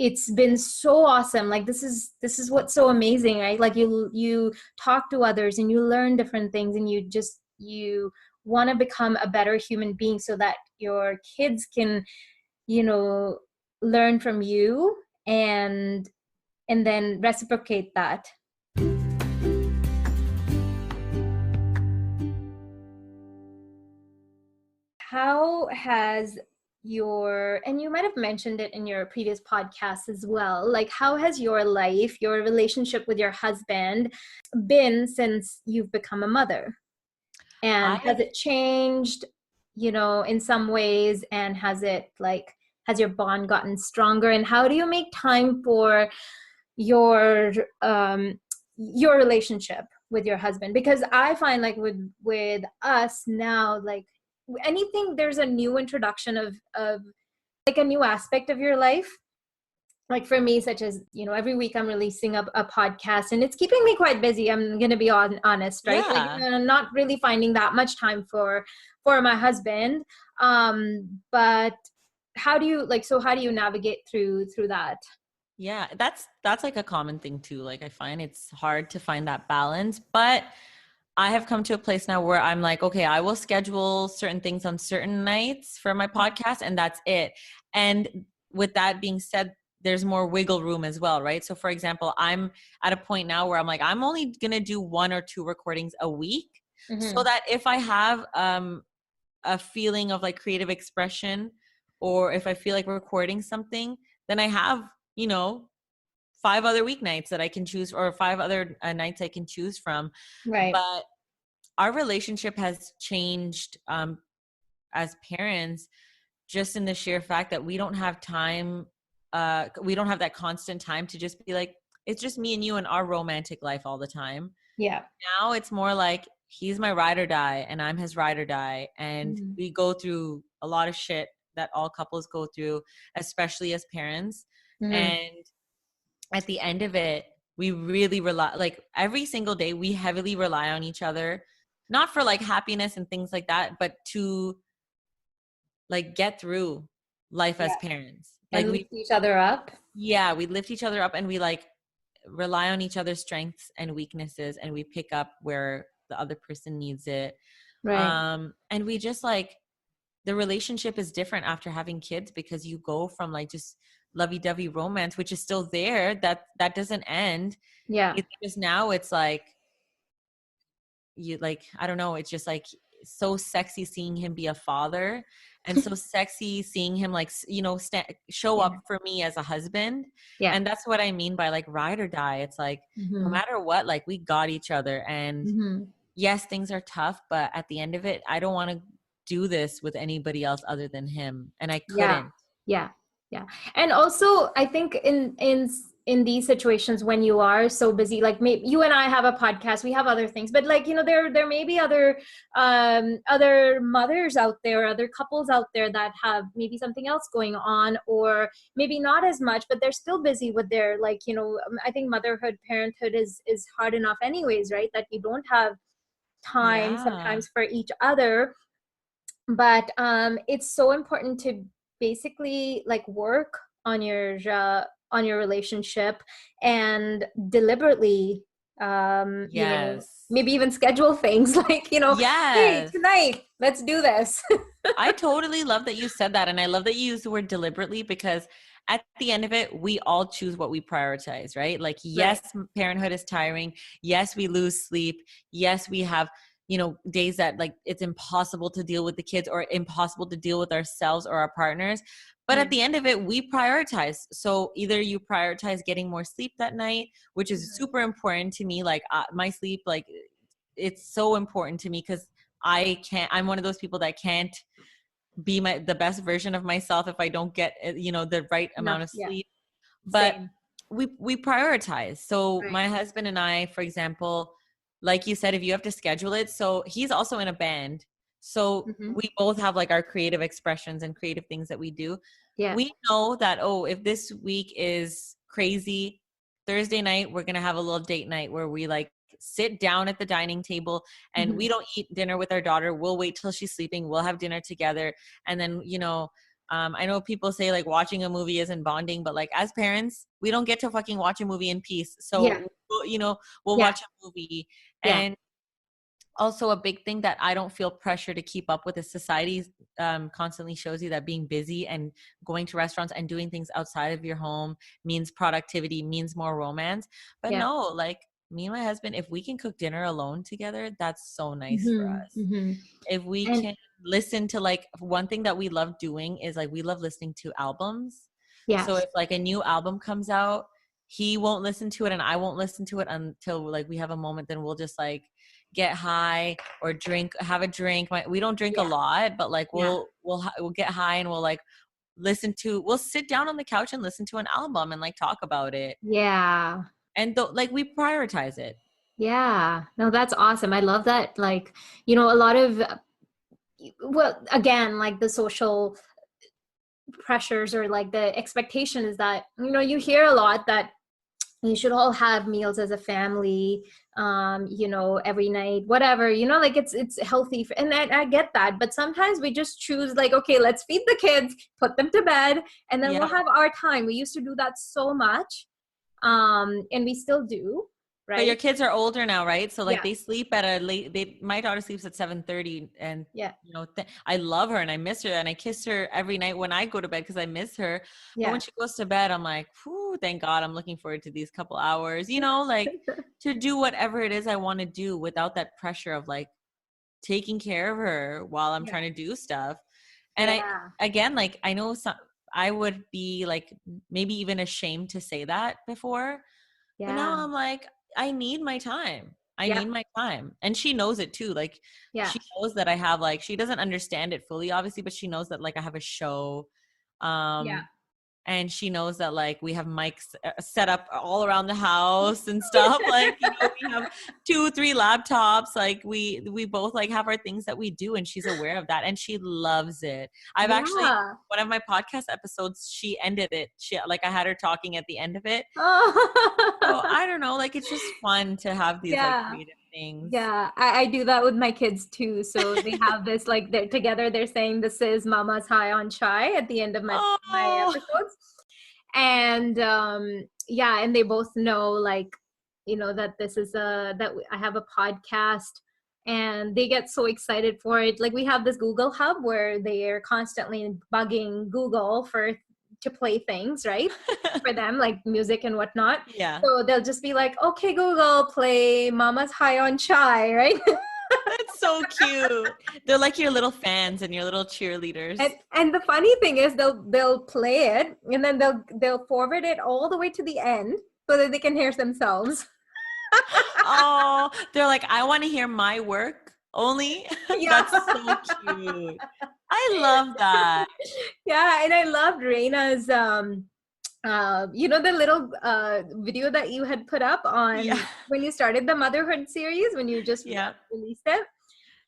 A: it's been so awesome. Like this is what's so amazing, right? Like you talk to others and you learn different things, and you want to become a better human being so that your kids can, you know, learn from you, and then reciprocate that. How has your, and you might have mentioned it in your previous podcast as well, like how has your life, your relationship with your husband been since you've become a mother? And
B: I
A: has it changed, in some ways? And has it like, has your bond gotten stronger? And how do you make time for your um your relationship with your husband? Because I find like with us now, like anything, there's a new introduction of like a new aspect of your life, like for me, such as, every week I'm releasing a podcast, and it's keeping me quite busy. I'm going to be honest, right? Like
B: yeah.
A: I'm not really finding that much time for my husband. But how do you like, so how do you navigate through that?
B: Yeah, that's like a common thing too. Like I find it's hard to find that balance, but I have come to a place now where I'm like, okay, I will schedule certain things on certain nights for my podcast and that's it. And with that being said, there's more wiggle room as well, right? So for example, I'm at a point now where I'm like, I'm only going to do 1 or 2 recordings a week, so
A: Mm-hmm.
B: that if I have a feeling of like creative expression, or if I feel like recording something, then I have, you know, 5 other weeknights that I can choose, or 5 other nights I can choose from.
A: Right.
B: But our relationship has changed as parents, just in the sheer fact that we don't have time. We don't have that constant time to just be like, it's just me and you and our romantic life all the time.
A: Yeah.
B: Now it's more like he's my ride or die and I'm his ride or die. And
A: Mhm.
B: we go through a lot of shit that all couples go through, especially as parents.
A: Mhm.
B: And at the end of it, we really rely, like every single day, we heavily rely on each other, not for like happiness and things like that, but to like get through life as
A: Yeah.
B: parents. Like
A: And
B: we,
A: lift each other up.
B: yeah, we lift each other up and we like rely on each other's strengths and weaknesses and we pick up where the other person needs it.
A: Right.
B: And we just like, the relationship is different after having kids because you go from like just lovey-dovey romance, which is still there, that doesn't end.
A: Yeah.
B: It's just now it's like you like, I don't know, it's just like so sexy seeing him be a father and so sexy seeing him like show
A: Yeah.
B: up for me as a husband.
A: Yeah.
B: And that's what I mean by like ride or die. It's like no
A: Mhm.
B: matter what, like we got each other. And
A: Mhm.
B: yes, things are tough, but at the end of it, I don't want to do this with anybody else other than him, and I
A: Yeah.
B: couldn't.
A: Yeah. Yeah. And also I think in these situations when you are so busy, like maybe you and I have a podcast, we have other things, but like, there may be other mothers out there, other couples out there that have maybe something else going on, or maybe not as much, but they're still busy with their, like, I think motherhood, parenthood is hard enough anyways, right? That you don't have time
B: Yeah.
A: sometimes for each other. But it's so important to basically like work on your relationship and deliberately,
B: Yes.
A: maybe even schedule things like, hey,
B: Yes.
A: tonight let's do this.
B: I totally love that you said that. And I love that you use the word deliberately because at the end of it, we all choose what we prioritize, right? Like,
A: Right.
B: yes, parenthood is tiring. Yes, we lose sleep. Yes, we have, days that like it's impossible to deal with the kids or impossible to deal with ourselves or our partners. But at
A: Mm-hmm.
B: the end of it, we prioritize. So either you prioritize getting more sleep that night, which is
A: Mm-hmm.
B: super important to me. Like my sleep, like it's so important to me because I'm one of those people that can't be the best version of myself if I don't get the right amount
A: Enough.
B: of
A: Yeah.
B: sleep. But
A: Same.
B: we prioritize. So
A: Right.
B: my husband and I, for example, like you said, if you have to schedule it, so he's also in a band. So
A: Mm-hmm.
B: we both have like our creative expressions and creative things that we do.
A: Yeah.
B: We know that, oh, if this week is crazy, Thursday night we're gonna have a little date night where we like sit down at the dining table and
A: Mm-hmm.
B: we don't eat dinner with our daughter. We'll wait till she's sleeping. We'll have dinner together. And then, I know people say like watching a movie isn't bonding, but like as parents, we don't get to fucking watch a movie in peace.
A: Yeah.
B: So, we'll
A: Yeah.
B: watch a movie.
A: Yeah.
B: And also a big thing that I don't feel pressure to keep up with is society constantly shows you that being busy and going to restaurants and doing things outside of your home means productivity, means more romance. But
A: Yeah.
B: no, like me and my husband, if we can cook dinner alone together, that's so nice for
A: Mm-hmm.
B: us.
A: Mm-hmm.
B: If we
A: And
B: can listen to, like, one thing that we love doing is like we love listening to albums. So
A: yes.
B: if like a new album comes out, he won't listen to it and I won't listen to it until like we have a moment. Then we'll just like get high or drink, have a drink. We don't drink a
A: Yeah.
B: lot, but like
A: Yeah.
B: we'll get high and we'll like we'll sit down on the couch and listen to an album and like talk about it.
A: Yeah.
B: And like we prioritize it.
A: Yeah. No, that's awesome. I love that. Like, a lot of, well, again, like the social pressures or like the expectation is that, you hear a lot that you should all have meals as a family, every night, whatever, like it's healthy. And I get that. But sometimes we just choose like, okay, let's feed the kids, put them to bed, and then we'll
B: Yeah.
A: have our time. We used to do that so much. And we still do,
B: But your
A: right?
B: kids are older now, right? So like
A: Yeah.
B: they sleep at a late. My daughter sleeps at 7:30, and
A: Yeah.
B: I love her and I miss her and I kiss her every night when I go to bed because I miss her. But when
A: Yeah.
B: she goes to bed, I'm like, whew, thank God, I'm looking forward to these couple hours. Like to do whatever it is I want to do without that pressure of like taking care of her while I'm
A: Yeah.
B: trying to do stuff. And
A: Yeah.
B: again, like I know I would be like maybe even ashamed to say that before, but now
A: Yeah.
B: I'm like, I need my time. I
A: Yep.
B: need my time. And she knows it too. Like
A: Yeah.
B: she knows that I have like she doesn't understand it fully, obviously, but she knows that like I have a show.
A: Yeah.
B: Um and she knows that like we have mics set up all around the house and stuff. Like, you know, we have 2 3 laptops. Like we both like have our things that we do, and she's aware of that, and she loves it. I've actually,
A: Yeah.
B: one of my podcast episodes, she ended it. She, like, I had her talking at the end of it. So
A: Oh.
B: I don't know, like it's just fun to have these like
A: Yeah.
B: creative things.
A: Yeah, I do that with my kids too. So they have this like they're together, they're saying this is Mama's High on Chai at the end of my
B: Oh,
A: episodes. And yeah, and they both know like, that this is I have a podcast, and they get so excited for it. Like we have this Google Hub where they are constantly bugging Google to play things, right? For them, like music and whatnot.
B: yeah.
A: So they'll just be like, okay, Google, play Mama's High on Chai, right?
B: That's so cute. They're like your little fans and your little cheerleaders.
A: And the funny thing is they'll play it, and then they'll forward it all the way to the end so that they can hear themselves.
B: Oh, they're like, I want to hear my work only.
A: Yeah.
B: That's so cute. I love that.
A: Yeah, and I loved Reina's the little video that you had put up on
B: Yeah.
A: when you started the motherhood series, when you just
B: Yeah.
A: released it.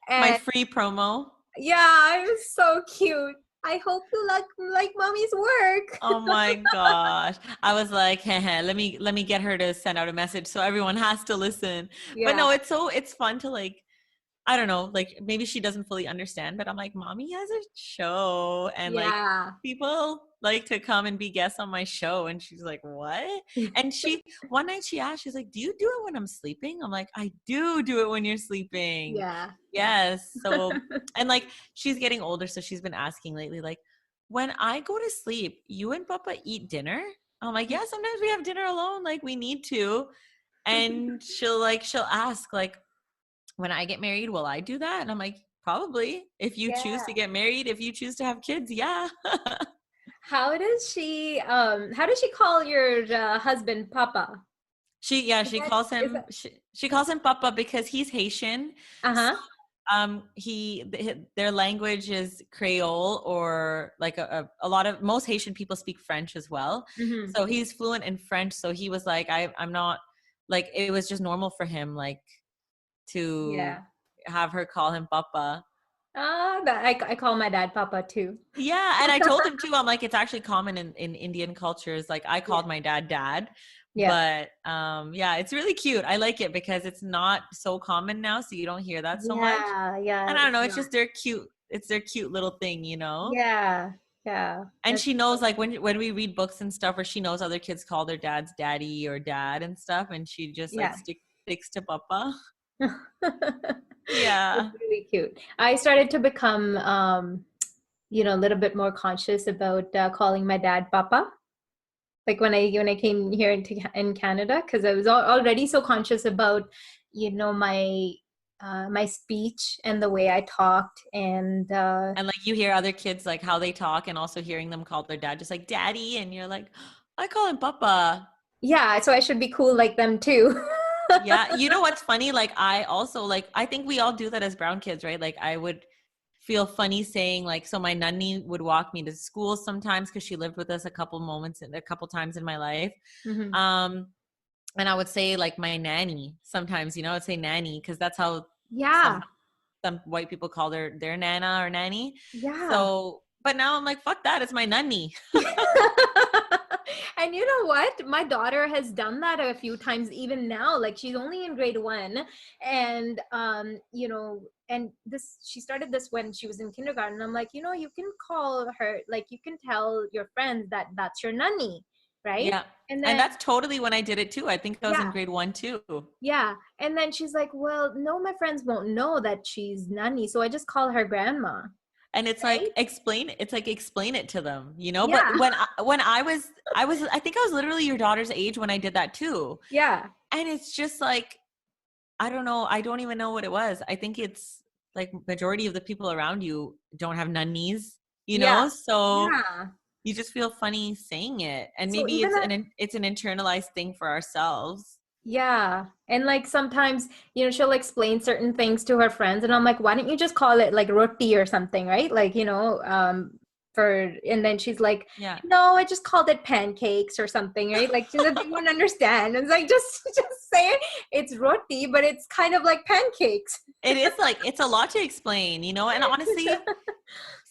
B: My
A: And
B: free promo.
A: yeah, it was so cute. I hope you like mommy's work.
B: Oh my gosh. I was like, hey, let me get her to send out a message so everyone has to listen. But
A: Yeah.
B: no, it's fun to like, I don't know, like maybe she doesn't fully understand, but I'm like, mommy has a show, and like
A: Yeah.
B: people like to come and be guests on my show. And she's like, what? And one night she asked, she's like, do you do it when I'm sleeping? I'm like, I do it when you're sleeping.
A: Yeah.
B: Yes. So, and like she's getting older, so she's been asking lately, like, when I go to sleep, you and Papa eat dinner? I'm like, yeah, sometimes we have dinner alone, like we need to. And she'll ask, like, when I get married, will I do that? And I'm like, probably. If you choose to
A: Yeah.
B: get married, if you choose to have kids, yeah.
A: How does she call your husband Papa?
B: She calls
A: Is
B: him
A: that
B: she calls him Papa because he's Haitian. So
A: uh-huh.
B: their language is Creole, or like a lot of, most Haitian people speak French as well.
A: Mm-hmm.
B: So he's fluent in French. So he was like, I'm not, like, it was just normal for him, like, to
A: Yeah.
B: have her call him Papa.
A: I call my dad Papa too.
B: Yeah, and I told him too, I'm like, it's actually common in Indian cultures. Like I
A: Yeah.
B: called my dad,
A: Yeah.
B: but yeah, it's really cute. I like it because it's not so common now, so you don't hear that so much.
A: Yeah. Yeah.
B: And I don't know,
A: It's
B: it's
A: not.
B: just their cute, it's their cute little thing, you know?
A: Yeah. Yeah.
B: And
A: That's
B: she knows, like, when we read books and stuff, or she knows other kids call their dads daddy or dad and stuff, and she just like
A: yeah.
B: sticks to Papa.
A: It's
B: Yeah.
A: really cute. I started to become a little bit more conscious about calling my dad Papa. Like when I came here in Canada, because I was already so conscious about my speech and the way I talked, and
B: And like you hear other kids, like how they talk, and also hearing them call their dad just like daddy, and you're like, I call him Papa.
A: yeah, so I should be cool like them too.
B: Yeah. You know what's funny? Like I also, like, I think we all do that as brown kids, right? Like I would feel funny saying, like, so my nanny would walk me to school sometimes because she lived with us a couple times in my life.
A: Hmm.
B: Um, and I would say like my nanny sometimes, you know, I'd say nanny because that's how
A: Yeah,
B: some white people call their nana or nanny.
A: yeah.
B: So, but now I'm like, fuck that, it's my nanny.
A: And you know what? My daughter has done that a few times even now. Like she's only in grade 1, and and this she started this when she was in kindergarten. I'm like, you can call her, like you can tell your friends that that's your nanny, right?
B: Yeah.
A: And
B: And
A: then
B: that's totally when I did it too. I think I was in
A: yeah,
B: grade 1 too.
A: yeah. And then she's like, well, no, my friends won't know that she's nanny, so I just call her grandma,
B: And it's
A: right?
B: like explain it to them, you know? But
A: Yeah,
B: when I think I was literally your daughter's age when I did that too.
A: yeah,
B: And it's just like, I don't know, I don't even know what it was. I think it's like majority of the people around you don't have nannies, you
A: yeah,
B: know? So
A: yeah.
B: you just feel funny saying it. And
A: So
B: maybe
A: even
B: it's an internalized thing for ourselves.
A: yeah. And like sometimes, she'll explain certain things to her friends, and I'm like, why don't you just call it like roti or something, right? Like, and then she's like,
B: Yeah.
A: no, I just called it pancakes or something, right? Like she's like, they won't understand. It's like, just say it. It's roti, but it's kind of like pancakes.
B: It is like, it's a lot to explain, you know? And honestly,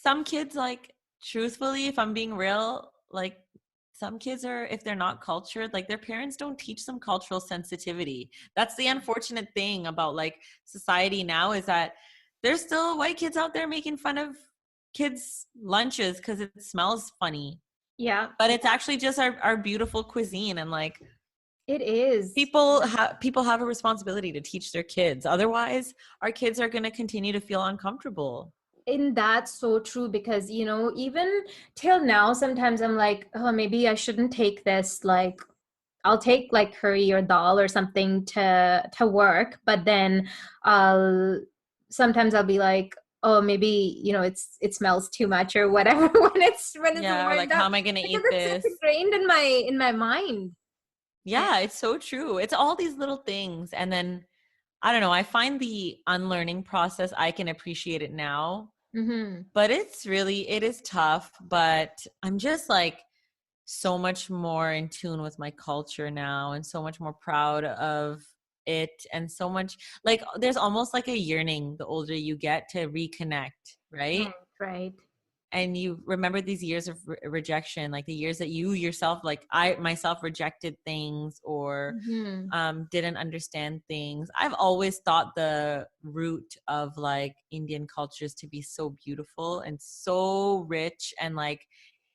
B: some kids, like, truthfully, if I'm being real, like, some kids are, if they're not cultured, like, their parents don't teach them cultural sensitivity. That's the unfortunate thing about, like, society now, is that there's still white kids out there making fun of kids' lunches because it smells funny.
A: Yeah,
B: But it's actually just our beautiful cuisine. And, like,
A: it is.
B: people have a responsibility to teach their kids. Otherwise, our kids are going to continue to feel uncomfortable.
A: And that's so true because, even till now, sometimes I'm like, oh, maybe I shouldn't take this. Like, I'll take like curry or dal or something to work, but then I'll sometimes I'll be like, oh, maybe, it smells too much or whatever when it's
B: Yeah, or like,
A: warmed
B: how
A: up
B: am I going to
A: because
B: eat
A: it's
B: this?
A: ingrained in my mind. And
B: Yeah, it's so true. It's all these little things. And then, I don't know, I find the unlearning process, I can appreciate it now,
A: hmm
B: but it is tough. But I'm just like so much more in tune with my culture now, and so much more proud of it. And so much, like, there's almost like a yearning the older you get to reconnect, right?
A: right, right.
B: And you remember these years of rejection, like the years that you yourself, like I myself, rejected things, or
A: hmm
B: didn't understand things. I've always thought the root of, like, Indian cultures to be so beautiful and so rich and, like,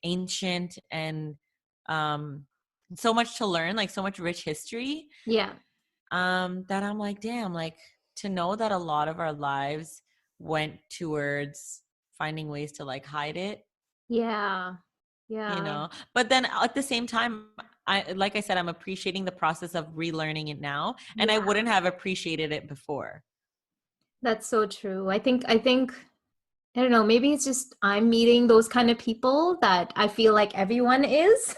B: ancient, and um so much to learn, like so much rich history,
A: Yeah,
B: that I'm like, damn, like, to know that a lot of our lives went towards finding ways to, like, hide it,
A: yeah, yeah,
B: but then at the same time, like I said, I'm appreciating the process of relearning it now, and I
A: yeah.
B: wouldn't have appreciated it before.
A: That's so true. I think I don't know, maybe it's just I'm meeting those kind of people that I feel like everyone is.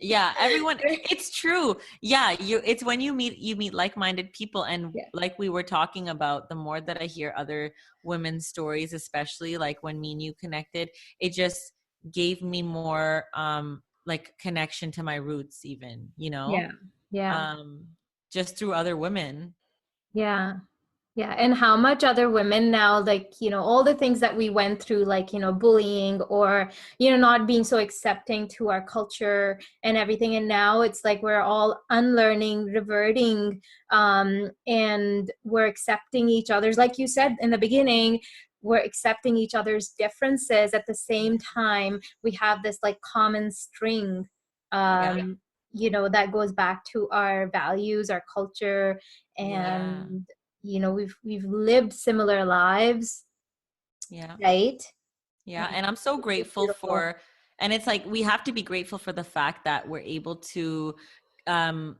B: Yeah, everyone, it's true. Yeah, it's when you meet like-minded people. And
A: Yeah.
B: like we were talking about, the more that I hear other women's stories, especially like when me and you connected, it just gave me more like connection to my roots, even,
A: Yeah. Yeah.
B: um just through other women.
A: Yeah. Yeah, and how much other women now, like, all the things that we went through, like, bullying or, not being so accepting to our culture and everything. And now it's like we're all unlearning, reverting, and we're accepting each other's, like you said in the beginning, we're accepting each other's differences. At the same time, we have this like common string,
B: Yeah.
A: that goes back to our values, our culture,
B: Yeah.
A: and we've lived similar lives,
B: Yeah.
A: right?
B: Yeah,
A: And
B: and I'm so
A: it's so
B: grateful
A: beautiful.
B: for, and it's like we have to be grateful for the fact that we're able to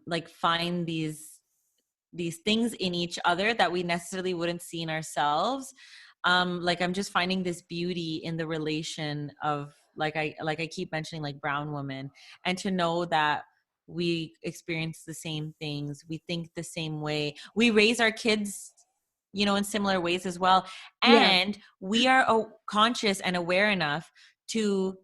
B: like find these things in each other that we necessarily wouldn't see in ourselves. Like, I'm just finding this beauty in the relation of, like I keep mentioning, like, brown women, and to know that we experience the same things, we think the same way, we raise our kids, in similar ways as well,
A: Yeah,
B: and we are conscious and aware enough to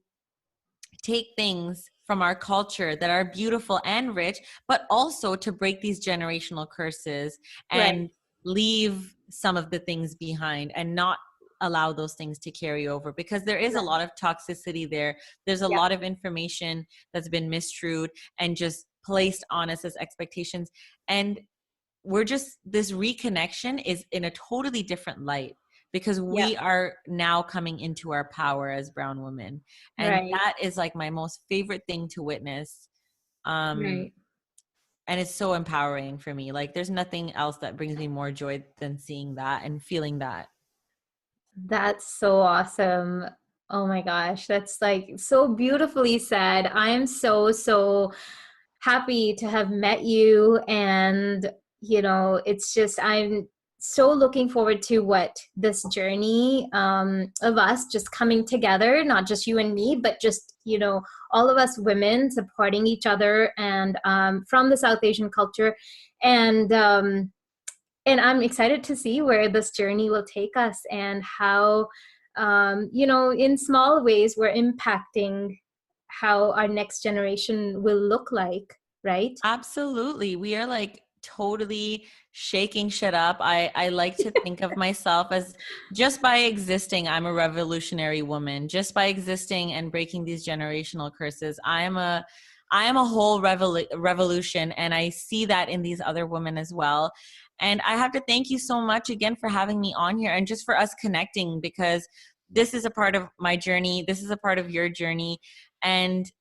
B: take things from our culture that are beautiful and rich, but also to break these generational curses
A: right,
B: and leave some of the things behind, and not allow those things to carry over, because there is a
A: right.
B: lot of toxicity there. There's a
A: Yeah,
B: lot of information that's been mistrued and just placed on us as expectations. And we're just, this reconnection is in a totally different light, because
A: yeah,
B: we are now coming into our power as brown women, and
A: right,
B: that is like my most favorite thing to witness. um
A: right.
B: and it's so empowering for me. Like, there's nothing else that brings me more joy than seeing that and feeling that.
A: That's so awesome. Oh my gosh, that's like so beautifully said. I am so, so happy to have met you. And, it's just, I'm so looking forward to what this journey, of us just coming together, not just you and me, but just, all of us women supporting each other and, from the South Asian culture. And I'm excited to see where this journey will take us and how in small ways, we're impacting how our next generation will look like, right?
B: Absolutely. We are like totally shaking shit up. I like to think of myself as, just by existing, I'm a revolutionary woman. Just by existing and breaking these generational curses, I am a whole revolution, and I see that in these other women as well. And I have to thank you so much again for having me on here and just for us connecting, because this is a part of my journey. This is a part of your journey. And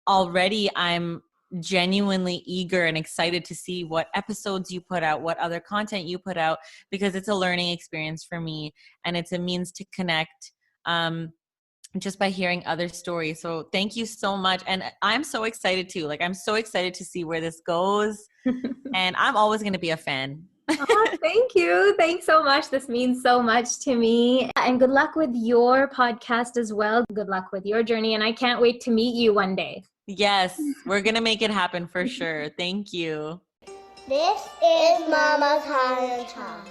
B: already I'm genuinely eager and excited to see what episodes you put out, what other content you put out, because it's a learning experience for me, and it's a means to connect, just by hearing other stories. So thank you so much. And I'm so excited too. Like, I'm so excited to see where this goes. And I'm always going to be a fan.
A: Oh, thank you. Thanks so much. This means so much to me. And good luck with your podcast as well. Good luck with your journey. And I can't wait to meet you one day.
B: Yes, we're going to make it happen for sure. Thank you.
C: This is Mama's Higher Child.